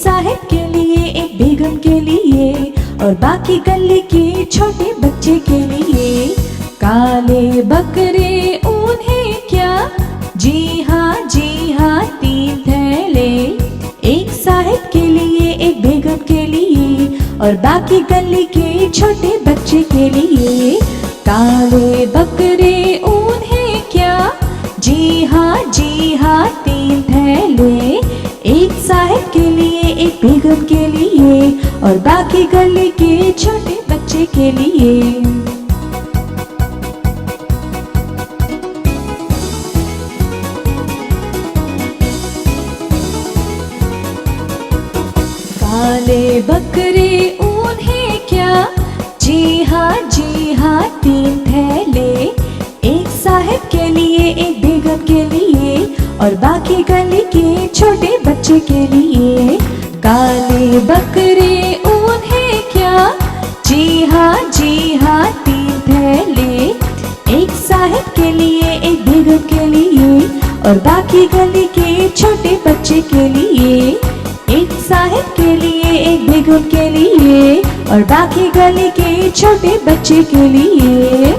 साहब के लिए, एक बेगम के लिए और बाकी गली के छोटे बच्चे के लिए। काले बकरे उन्हें क्या, जी हाँ 3 थैले। एक साहब के लिए, एक बेगम के लिए और बाकी गली के छोटे बच्चे के लिए। काले बकरे उन्हें क्या, जी हाँ 3 थैले। एक साहब के लिए, एक बेगम के लिए और बाकी गली के छोटे बच्चे के लिए। काले बकरे उन्हें क्या, जी हाँ 3 थैले। एक साहब के लिए, एक बेगम के लिए और बाकी गली के छोटे बच्चे के लिए। काले बकरे उन्हें क्या, जी हाँ 3 थैले। एक साहब के लिए, एक बेगम के लिए और बाकी गली के छोटे बच्चे के लिए। एक साहब के लिए, एक बेगम के लिए और बाकी गली के छोटे बच्चे के लिए।